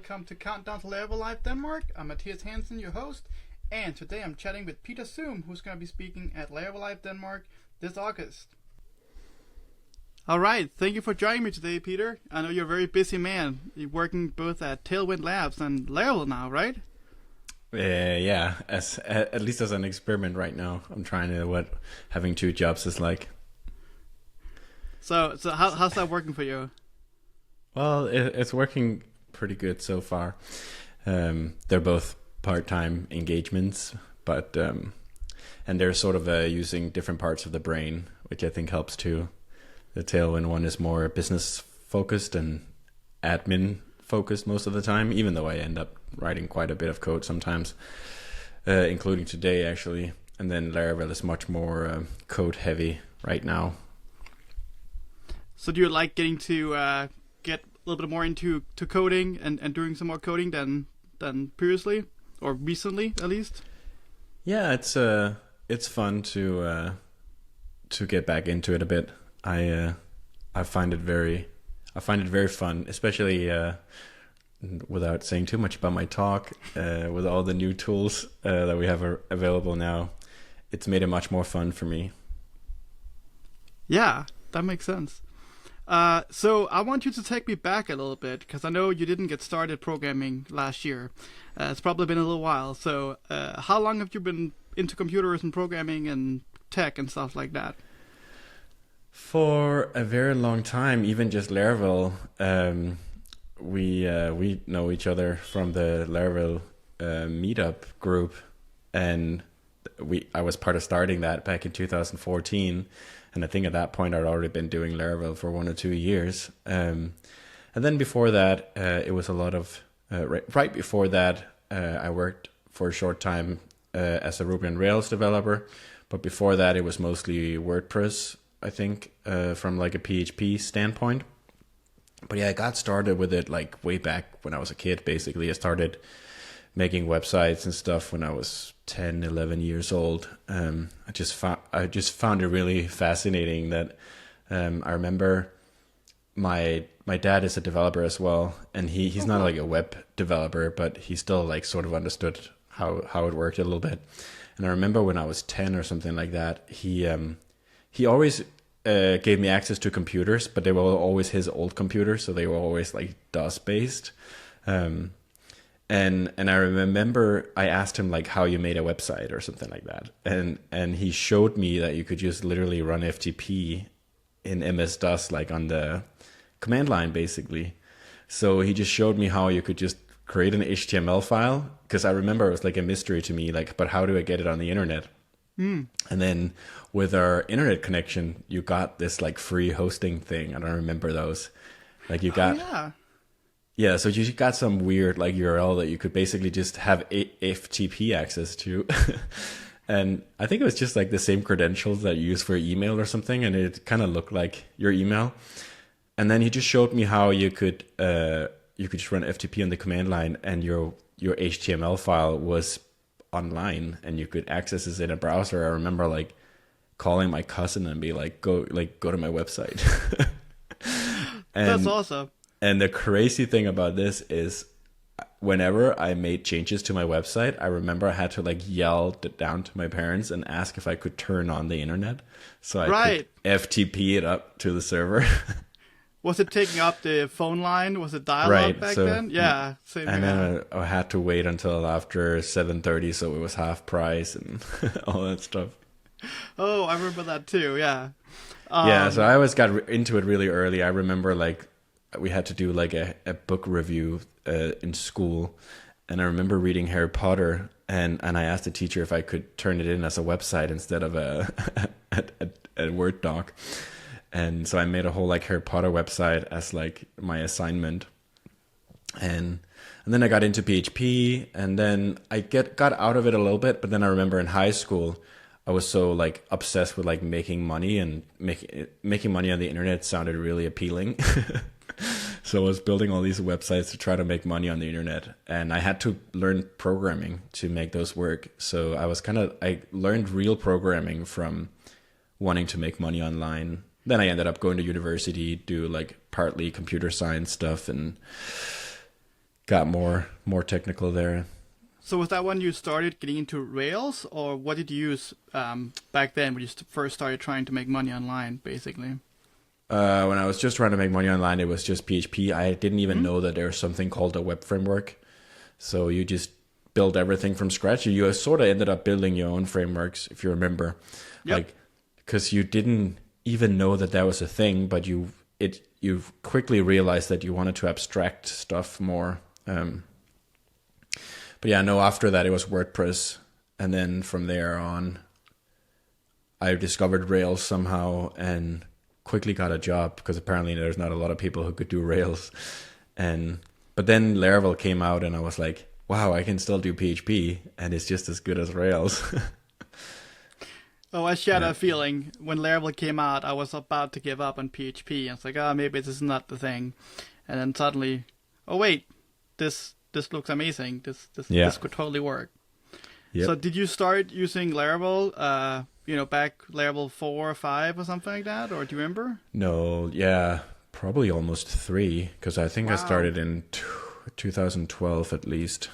welcome to Countdown to Laravel Live Denmark. I'm Mathias Hansen, your host, and today I'm chatting with Peter Suhm, who's going to be speaking at Laravel Live Denmark this August. Alright, thank you for joining me today, Peter. I know you're a very busy man. You're working both at Tailwind Labs and Laravel now, right? Yeah, at least as an experiment right now. I'm trying to what having two jobs is like. So how's that working for you? Well, it's working pretty good so far. They're both part-time engagements, but and they're sort of using different parts of the brain, which I think helps too. The Tailwind one is more business focused and admin focused most of the time, even though I end up writing quite a bit of code sometimes, including today actually. And then Laravel is much more code heavy right now. So do you like getting to get a little bit more into coding and doing some more coding than previously or recently at least? Yeah, it's fun to get back into it a bit. I find it very fun, especially without saying too much about my talk, with all the new tools that we have available now. It's made it much more fun for me. Yeah, that makes sense. So I want you to take me back a little bit, because I know you didn't get started programming last year. It's probably been a little while. So how long have you been into computers and programming and tech and stuff like that? For a very long time, even just Laravel. We know each other from the Laravel meetup group, and I was part of starting that back in 2014. And I think at that point I'd already been doing Laravel for 1 or 2 years. And then before that, it was a lot of... right before that, I worked for a short time as a Ruby on Rails developer. But before that, it was mostly WordPress, I think, from like a PHP standpoint. But yeah, I got started with it like way back when I was a kid, basically. I started making websites and stuff when I was 10, 11 years old. I just found it really fascinating that I remember my dad is a developer as well, and he's not like a web developer, but he still like sort of understood how it worked a little bit. And I remember when I was 10 or something like that, he always gave me access to computers, but they were always his old computers, so they were always like DOS based. And I remember I asked him like how you made a website or something like that. And he showed me that you could just literally run FTP in MS-DOS, like on the command line basically. So he just showed me how you could just create an HTML file, because I remember it was like a mystery to me, like, but how do I get it on the internet? And then with our internet connection, you got this like free hosting thing. I don't remember those. Like you got... Yeah, so you got some weird like URL that you could basically just have FTP access to. And I think it was just like the same credentials that you use for email or something, and it kind of looked like your email. And then he just showed me how you could just run FTP on the command line, and your HTML file was online and you could access it in a browser. I remember like calling my cousin and be like, go to my website. That's awesome. And the crazy thing about this is whenever I made changes to my website, I remember I had to like yell down to my parents and ask if I could turn on the internet so I could FTP it up to the server. Was it taking up the phone line? Was it dial-up back then? Yeah, same. And then I had to wait until after 7:30, so it was half price and all that stuff. Oh, I remember that too. Yeah. Yeah, so I always got into it really early. I remember like we had to do like a book review in school, and I remember reading Harry Potter, and I asked the teacher if I could turn it in as a website instead of a Word doc. And so I made a whole like Harry Potter website as like my assignment. And then I got into PHP, and then I got out of it a little bit, but then I remember in high school I was so like obsessed with like making money, and making money on the internet sounded really appealing. So I was building all these websites to try to make money on the internet, and I had to learn programming to make those work. So I learned real programming from wanting to make money online. Then I ended up going to university, do like partly computer science stuff, and got more technical there. So was that when you started getting into Rails, or what did you use back then when you first started trying to make money online, basically? When I was just trying to make money online, it was just PHP. I didn't even Hmm. know that there's something called a web framework. So you just build everything from scratch. You sort of ended up building your own frameworks, if you remember, Yep. like because you didn't even know that that was a thing, but you quickly realized that you wanted to abstract stuff more. But yeah, no. After that, it was WordPress, and then from there on, I discovered Rails somehow and quickly got a job because apparently there's not a lot of people who could do Rails. And but then Laravel came out and I was like, wow, I can still do PHP and it's just as good as Rails. Oh, I shared Yeah. that feeling when Laravel came out. I was about to give up on PHP, and it's like, oh, maybe this is not the thing. And then suddenly, oh wait, this looks amazing. Yeah. This could totally work. Yep. So did you start using Laravel? Back Laravel 4 or 5 or something like that, or do you remember? No, yeah, probably almost 3 because I think I Wow. started in 2012 at least.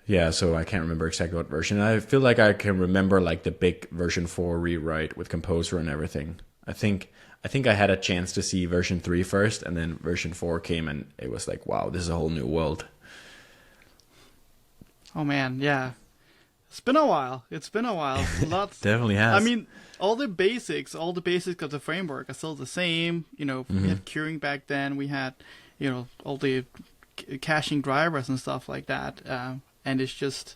Yeah, so I can't remember exactly what version. I feel like I can remember like the big version 4 rewrite with Composer and everything. I think I had a chance to see version 3 first and then version 4 came and it was like, wow, this is a whole new world. Oh man, yeah. It's been a while. It's been a while. Lots. Definitely I has. mean, all the basics of the framework are still the same. We had queuing back then. We had, all the caching drivers and stuff like that. And it's just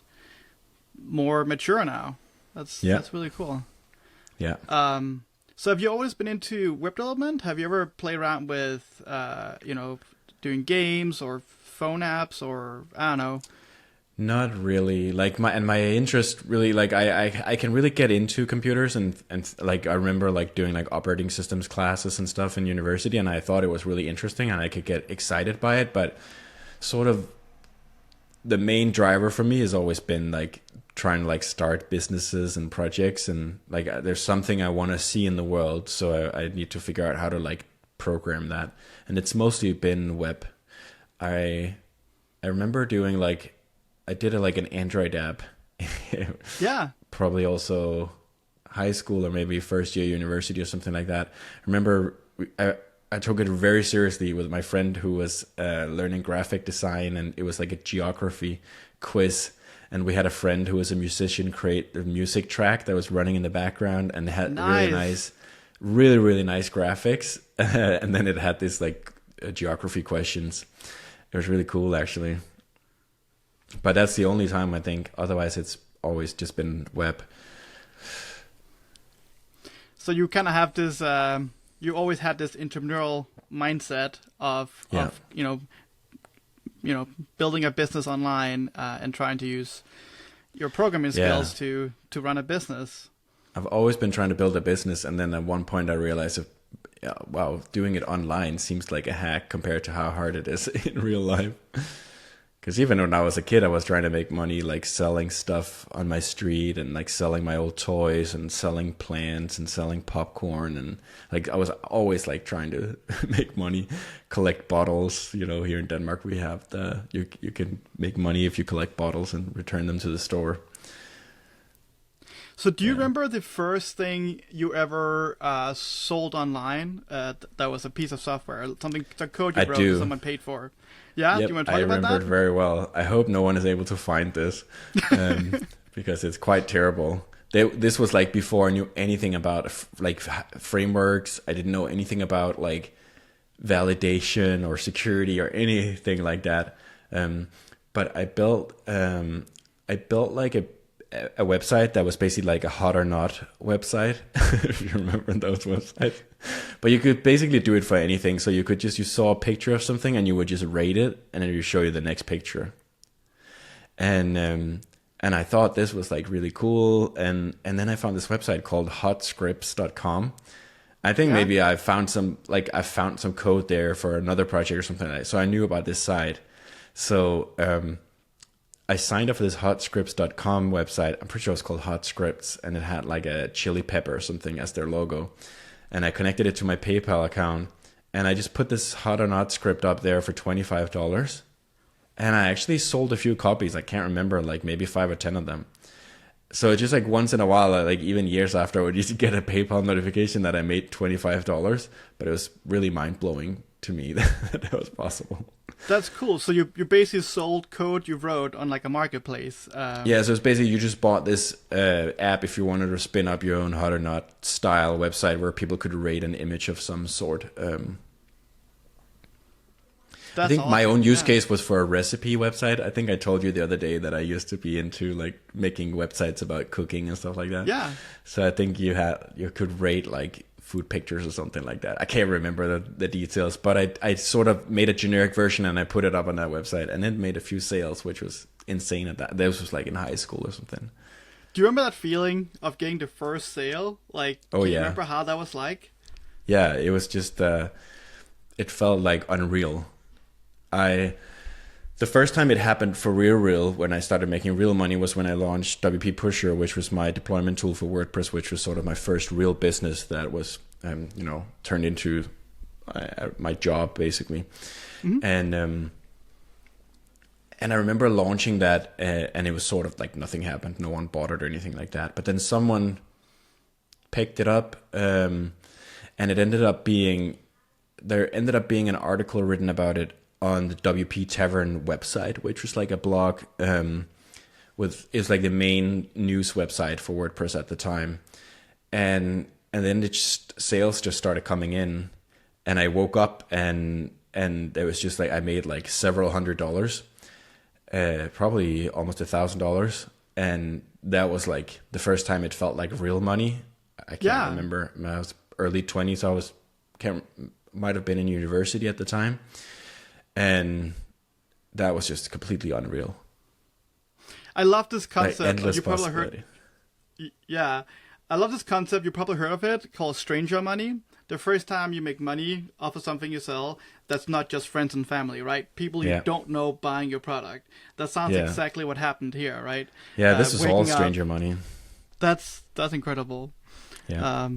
more mature now. Yeah. That's really cool. Yeah. So have you always been into web development? Have you ever played around with, doing games or phone apps or I don't know? Not really. Like my interest really like I can really get into computers and like I remember like doing like operating systems classes and stuff in university and I thought it was really interesting and I could get excited by it, but sort of the main driver for me has always been like trying to like start businesses and projects and like there's something I want to see in the world, so I need to figure out how to like program that. And it's mostly been web. I I remember doing like I did like an Android app. Yeah. Probably also high school or maybe first year university or something like that. I remember I took it very seriously with my friend who was learning graphic design, and it was like a geography quiz. And we had a friend who was a musician create the music track that was running in the background and had Nice. really, really nice graphics. And then it had this like geography questions. It was really cool actually. But that's the only time I think. Otherwise, it's always just been web. So you kind of have this. You always had this entrepreneurial mindset of Yeah. building a business online and trying to use your programming Yeah. skills to run a business. I've always been trying to build a business, and then at one point I realized, yeah, wow, doing it online seems like a hack compared to how hard it is in real life. Because even when I was a kid, I was trying to make money like selling stuff on my street and like selling my old toys and selling plants and selling popcorn, and like I was always like trying to make money, collect bottles. Here in Denmark we have you can make money if you collect bottles and return them to the store. So do you Yeah. remember the first thing you ever sold online that was a piece of software, something, the code you I wrote do. that someone paid for? Yeah, do Yep, you want to I talk about remember it that? very well. I hope no one is able to find this because it's quite terrible. This was like before I knew anything about frameworks. I didn't know anything about like validation or security or anything like that. But I built like a website that was basically like a hot or not website, if you remember those websites. But you could basically do it for anything. So you saw a picture of something and you would just rate it, and then it would show you the next picture. And I thought this was like really cool. And then I found this website called hotscripts.com. I think Yeah. maybe I found some code there for another project or something like that. So I knew about this site. So I signed up for this hotscripts.com website. I'm pretty sure it was called Hotscripts, and it had like a chili pepper or something as their logo. And I connected it to my PayPal account, and I just put this hot or not script up there for $25. And I actually sold a few copies. I can't remember, like maybe 5 or 10 of them. So it's just like once in a while, like even years after, I would just get a PayPal notification that I made $25. But it was really mind blowing to me that was possible. That's cool. So you basically sold code you wrote on like a marketplace. Yeah, so it's basically you just bought this app if you wanted to spin up your own hot or not style website where people could rate an image of some sort. I think my own use case was for a recipe website. I think I told you the other day that I used to be into like making websites about cooking and stuff like that. Yeah. So I think you could rate like food pictures or something like that. I can't remember the details, but I sort of made a generic version and I put it up on that website and it made a few sales, which was insane at that. This was like in high school or something. Do you remember that feeling of getting the first sale? Like, do you remember how that was like? Yeah, it was just, it felt like unreal. The first time it happened for real, when I started making real money was when I launched WP Pusher, which was my deployment tool for WordPress, which was sort of my first real business that was, turned into my job basically. Mm-hmm. And I remember launching that, and it was sort of like nothing happened, no one bought it or anything like that. But then someone picked it up, and there ended up being an article written about it on the WP Tavern website, which was like a blog is like the main news website for WordPress at the time. And then sales just started coming in, and I woke up and it was just like I made like several $100s, probably almost $1,000, and that was like the first time it felt like real money. I can't remember. I was early 20s. Might have been in university at the time. And that was just completely unreal. I love this concept. Like endless you probably heard. Yeah, I love this concept. You probably heard of it, called stranger money. The first time you make money off of something you sell, that's not just friends and family, right? People you don't know buying your product. That sounds exactly what happened here, right? Yeah, this is all stranger money. That's incredible. Yeah.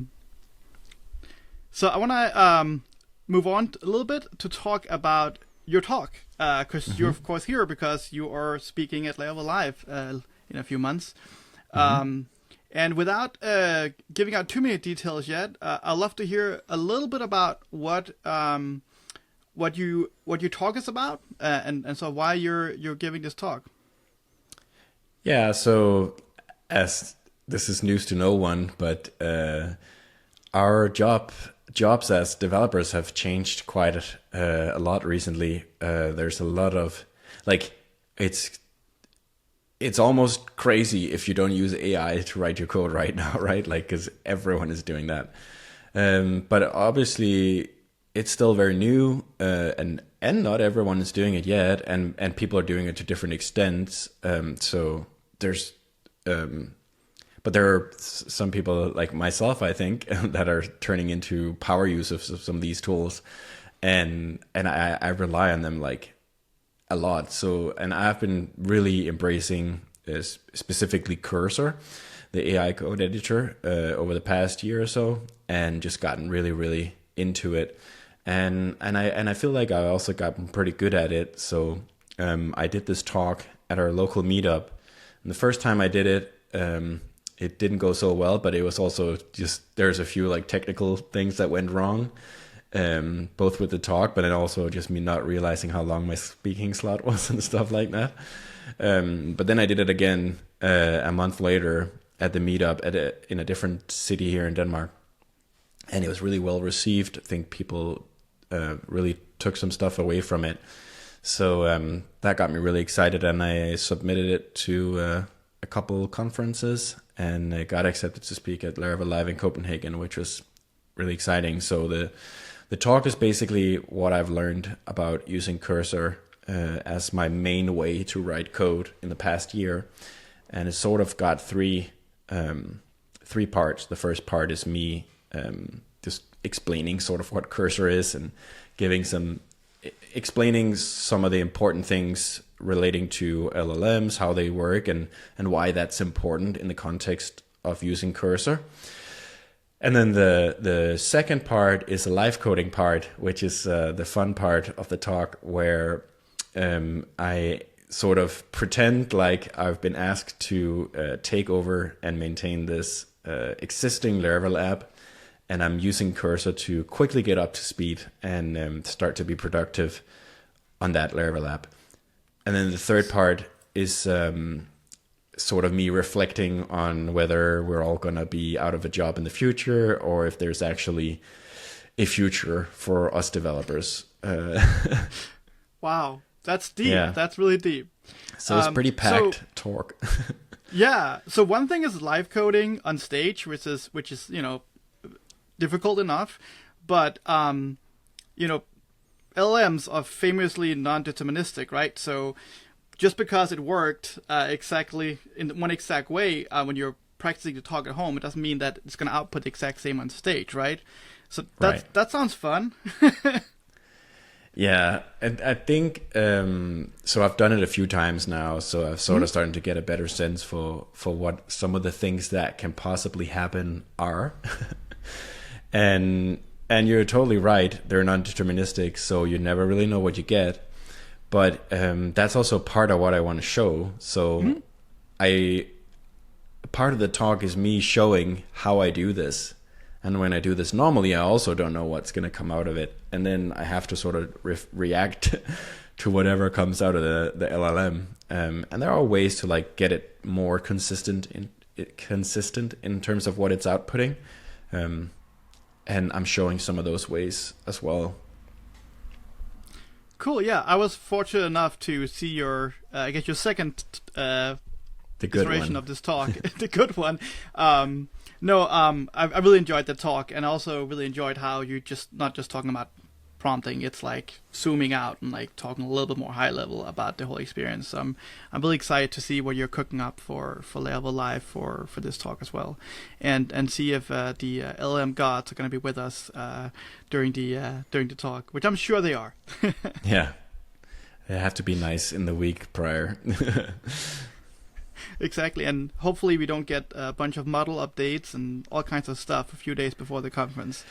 So I want to move on a little bit to talk about your talk, because you're of course here because you are speaking at Laravel Live in a few months. And without giving out too many details yet, I'd love to hear a little bit about what your talk is about, and so why you're giving this talk. Yeah, so as this is news to no one, but our jobs as developers have changed quite a lot recently. There's a lot of it's almost crazy if you don't use AI to write your code right now, right? Like, because everyone is doing that. But obviously it's still very new, and not everyone is doing it yet, and people are doing it to different extents. So there's but there are some people like myself, I think, that are turning into power use of some of these tools, and I rely on them like a lot. So, and I've been really embracing specifically Cursor, the AI code editor, over the past year or so, and just gotten really, really into it. And I feel like I also gotten pretty good at it. So I did this talk at our local meetup, and the first time I did it, it didn't go so well, but it was also just, there's a few like technical things that went wrong, both with the talk, but then also just me not realizing how long my speaking slot was and stuff like that. But then I did it again a month later at the meetup in a different city here in Denmark, and it was really well received. I think people really took some stuff away from it. So that got me really excited, and I submitted it to a couple conferences, and I got accepted to speak at Laravel Live in Copenhagen, which was really exciting. So the talk is basically what I've learned about using Cursor as my main way to write code in the past year, and it's sort of got three parts. The first part is me just explaining sort of what Cursor is and explaining some of the important things relating to LLMs, how they work, and why that's important in the context of using Cursor. And then the second part is a live coding part, which is the fun part of the talk, where I sort of pretend like I've been asked to take over and maintain this existing Laravel app, and I'm using Cursor to quickly get up to speed and start to be productive on that Laravel app. And then the third part is sort of me reflecting on whether we're all going to be out of a job in the future, or if there's actually a future for us developers. Wow, that's deep. Yeah. That's really deep. So it's pretty packed talk. Yeah. So one thing is live coding on stage, which is difficult enough, but LLMs are famously non-deterministic, right? So just because it worked exactly in one exact way when you're practicing to talk at home, it doesn't mean that it's going to output the exact same on stage, right? So that sounds fun. Yeah, and I think so. I've done it a few times now, so I've sort of starting to get a better sense for what some of the things that can possibly happen are. and you're totally right; they're non-deterministic, so you never really know what you get. But that's also part of what I want to show. So part of the talk is me showing how I do this. And when I do this normally, I also don't know what's going to come out of it. And then I have to sort of react to whatever comes out of the LLM. And there are ways to like get it more consistent in terms of what it's outputting. And I'm showing some of those ways as well. Cool. Yeah, I was fortunate enough to see your, I guess your second the good iteration one of this talk, the good one. I really enjoyed the talk, and also really enjoyed how you just not just talking about prompting. It's like zooming out and like talking a little bit more high level about the whole experience. So I'm really excited to see what you're cooking up for Laravel Live for this talk as well, and see if the LLM gods are going to be with us during the talk, which I'm sure they are. Yeah, they have to be nice in the week prior. Exactly, and hopefully we don't get a bunch of model updates and all kinds of stuff a few days before the conference.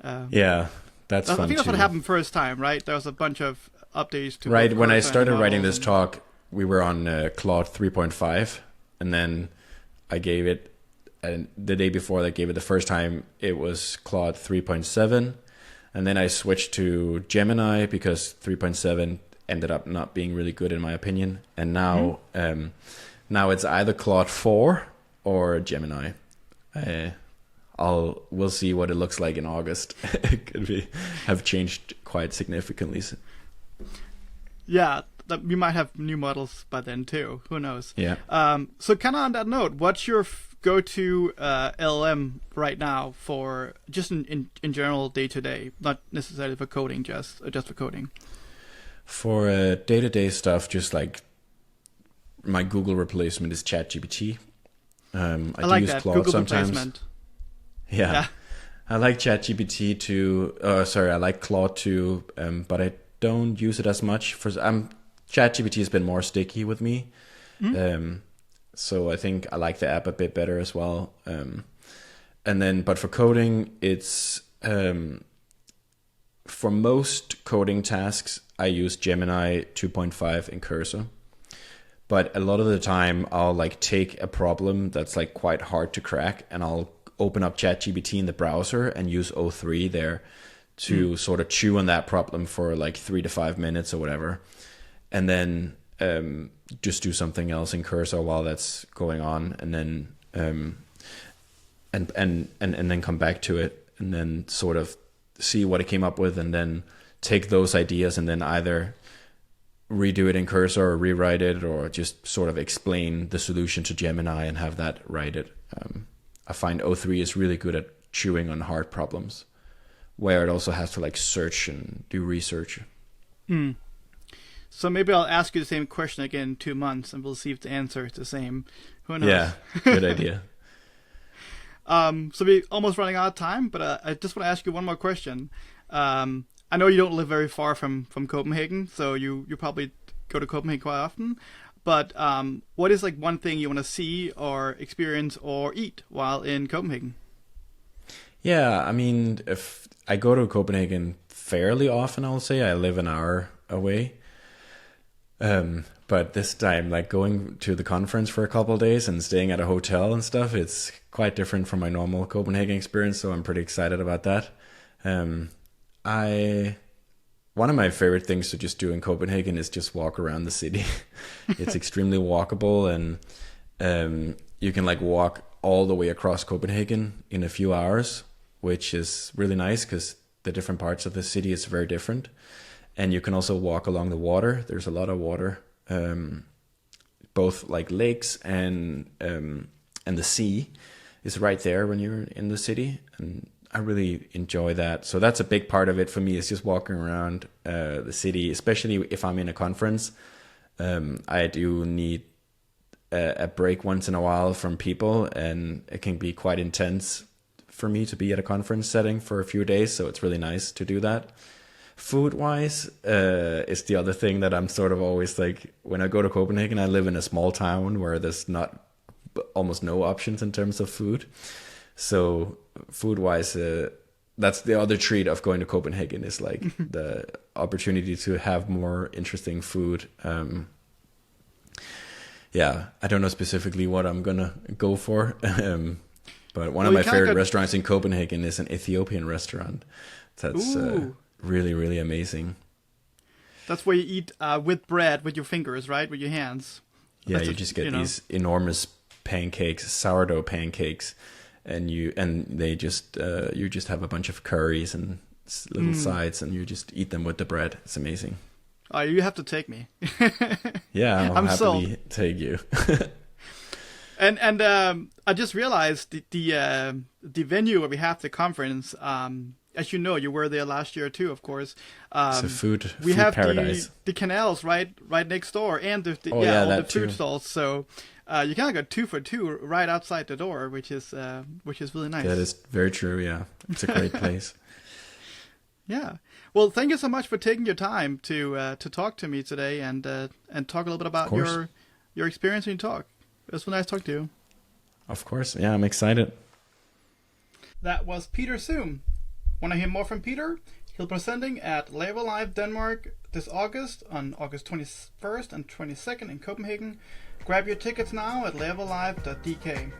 Yeah, that's fun. I think that's too. what happened first time, right? There was a bunch of updates to right both when I Cursor and started writing models this talk, we were on Claude 3.5, and then I gave it, and the day before I gave it the first time, it was Claude 3.7, and then I switched to Gemini because 3.7 ended up not being really good in my opinion, and now now it's either Claude 4 or Gemini. We'll see what it looks like in August. It could have changed quite significantly. Yeah, we might have new models by then too. Who knows? Yeah. So kind of on that note, what's your go-to LLM right now for just in general day to day, not necessarily for coding, just for coding? For day-to-day stuff, just like my Google replacement is ChatGPT. I do like use that Claude Google sometimes. replacement. Yeah. I like ChatGPT too. I like Claude too, but I don't use it as much. ChatGPT has been more sticky with me, so I think I like the app a bit better as well. But for coding, it's for most coding tasks I use Gemini 2.5 and Cursor. But a lot of the time, I'll like take a problem that's like quite hard to crack, and I'll open up ChatGPT in the browser and use O3 there to sort of chew on that problem for like 3 to 5 minutes or whatever, and then just do something else in Cursor while that's going on, and then and then come back to it, and then sort of see what it came up with, and then take those ideas and then either redo it in Cursor or rewrite it, or just sort of explain the solution to Gemini and have that write it. I find O3 is really good at chewing on hard problems, where it also has to like search and do research. So maybe I'll ask you the same question again in 2 months, and we'll see if the answer is the same. Who knows? Yeah, good idea. So we're almost running out of time, but I just want to ask you one more question. I know you don't live very far from Copenhagen, so you probably go to Copenhagen quite often. But what is like one thing you want to see or experience or eat while in Copenhagen? Yeah, I mean, if I go to Copenhagen fairly often, I'll say I live an hour away. But this time, like going to the conference for a couple of days and staying at a hotel and stuff, it's quite different from my normal Copenhagen experience. So I'm pretty excited about that. Um, I One of my favorite things to just do in Copenhagen is just walk around the city. It's extremely walkable, and you can like walk all the way across Copenhagen in a few hours, which is really nice because the different parts of the city is very different. And you can also walk along the water. There's a lot of water, both like lakes and the sea is right there when you're in the city, and I really enjoy that. So that's a big part of it for me, is just walking around the city, especially if I'm in a conference. I do need a break once in a while from people, and it can be quite intense for me to be at a conference setting for a few days. So it's really nice to do that. Food wise, is the other thing that I'm sort of always like, when I go to Copenhagen, I live in a small town where there's not almost no options in terms of food. So food wise, that's the other treat of going to Copenhagen, is like the opportunity to have more interesting food. Yeah, I don't know specifically what I'm gonna go for, but one of my favorite restaurants in Copenhagen is an Ethiopian restaurant. That's really, really amazing. That's where you eat with bread with your fingers, right? With your hands. Yeah, you just get these enormous pancakes, sourdough pancakes, and they just you just have a bunch of curries and little sides, and you just eat them with the bread. It's amazing. Oh, you have to take me. Yeah, I'm happily sold. take you. And I just realized the venue where we have the conference. As you know, you were there last year too, of course. It's a food have paradise. The canals right next door, and all the food stalls. So you kind of got 2 for 2 right outside the door, which is really nice. That is very true. Yeah, it's a great place. Yeah. Well, thank you so much for taking your time to talk to me today and talk a little bit about your experience when you talk. It was nice talking to you. Of course. Yeah, I'm excited. That was Peter Suhm. Want to hear more from Peter? He'll be presenting at Laravel Live Denmark this August, on August 21st and 22nd in Copenhagen. Grab your tickets now at laravellive.dk.